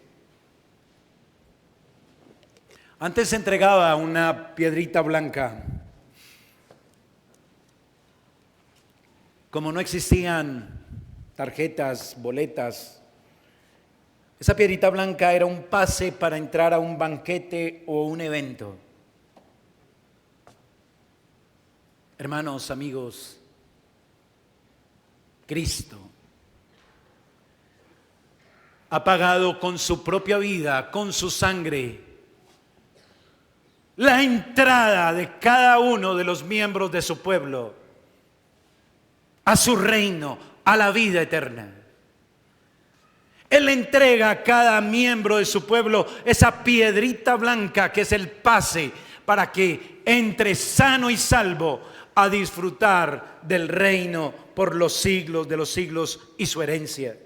Antes se entregaba una piedrita blanca. Como no existían tarjetas, boletas, esa piedrita blanca era un pase para entrar a un banquete o un evento. Hermanos, amigos, Cristo ha pagado con su propia vida, con su sangre, la entrada de cada uno de los miembros de su pueblo a su reino, a la vida eterna. Él le entrega a cada miembro de su pueblo esa piedrita blanca que es el pase para que entre sano y salvo a disfrutar del reino por los siglos de los siglos y su herencia.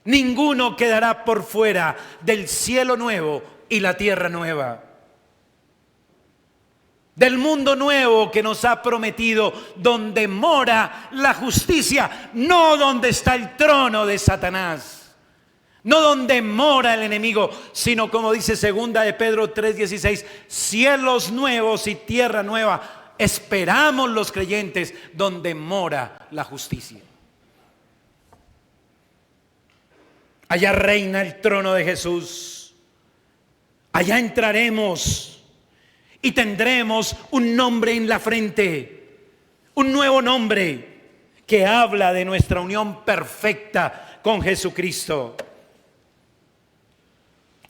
Ninguno quedará por fuera del cielo nuevo y la tierra nueva, del mundo nuevo que nos ha prometido, donde mora la justicia, no donde está el trono de Satanás, no donde mora el enemigo, sino como dice segunda de Pedro 3:16, cielos nuevos y tierra nueva, esperamos los creyentes donde mora la justicia. Allá reina el trono de Jesús, allá entraremos y tendremos un nombre en la frente, un nuevo nombre que habla de nuestra unión perfecta con Jesucristo.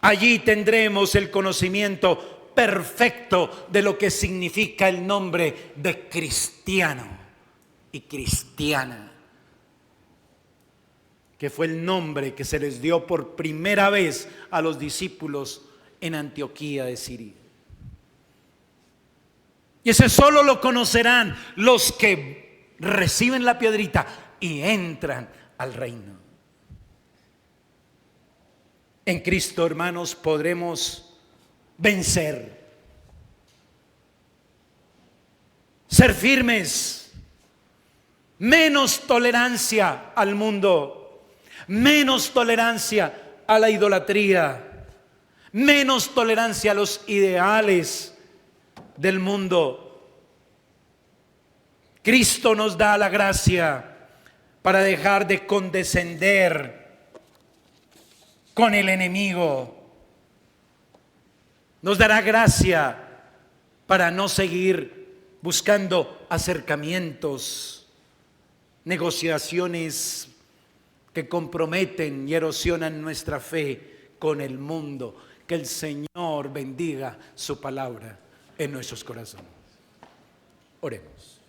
Allí tendremos el conocimiento perfecto de lo que significa el nombre de cristiano y cristiana, que fue el nombre que se les dio por primera vez a los discípulos en Antioquía de Siria. Y ese solo lo conocerán los que reciben la piedrita y entran al reino. En Cristo, hermanos, podremos vencer, ser firmes, menos tolerancia al mundo, menos tolerancia a la idolatría, menos tolerancia a los ideales del mundo. Cristo nos da la gracia para dejar de condescender con el enemigo. Nos dará gracia para no seguir buscando acercamientos, negociaciones que comprometen y erosionan nuestra fe con el mundo. Que el Señor bendiga su palabra en nuestros corazones. Oremos.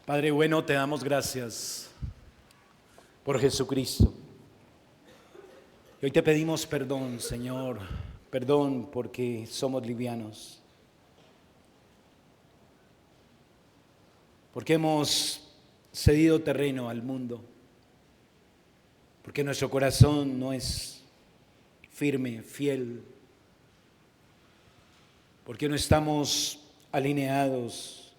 Padre bueno, te damos gracias por Jesucristo. Y hoy te pedimos perdón, Señor, perdón porque somos livianos, porque hemos cedido terreno al mundo, porque nuestro corazón no es firme, fiel, porque no estamos alineados,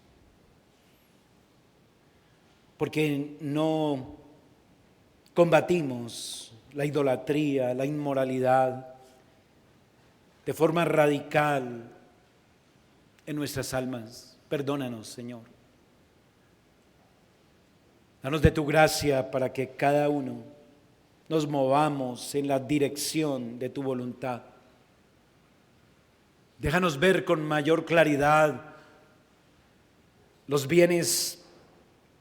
porque no combatimos la idolatría, la inmoralidad de forma radical en nuestras almas. Perdónanos, Señor. Danos de tu gracia para que cada uno nos movamos en la dirección de tu voluntad. Déjanos ver con mayor claridad los bienes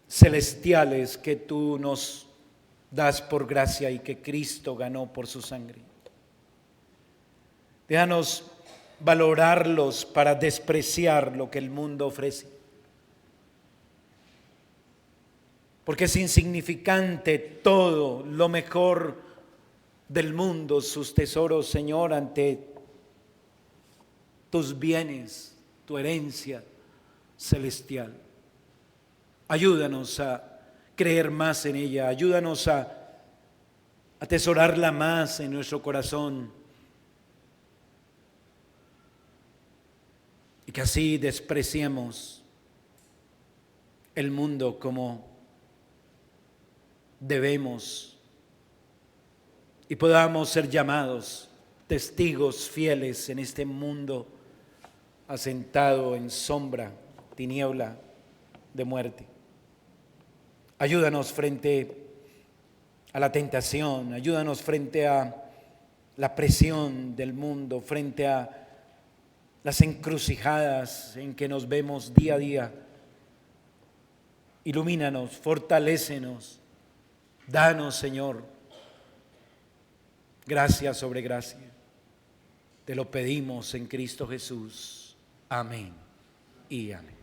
celestiales que tú nos das por gracia y que Cristo ganó por su sangre. Déjanos valorarlos para despreciar lo que el mundo ofrece. Porque es insignificante todo lo mejor del mundo, sus tesoros, Señor, ante tus bienes, tu herencia, celestial. Ayúdanos a creer más en ella, ayúdanos a atesorarla más en nuestro corazón y que así despreciemos el mundo como debemos y podamos ser llamados testigos fieles en este mundo asentado en sombra, tiniebla de muerte. Ayúdanos frente a la tentación, ayúdanos frente a la presión del mundo, frente a las encrucijadas en que nos vemos día a día. Ilumínanos, fortalécenos, danos, Señor, gracia sobre gracia. Te lo pedimos en Cristo Jesús. Amén y amén.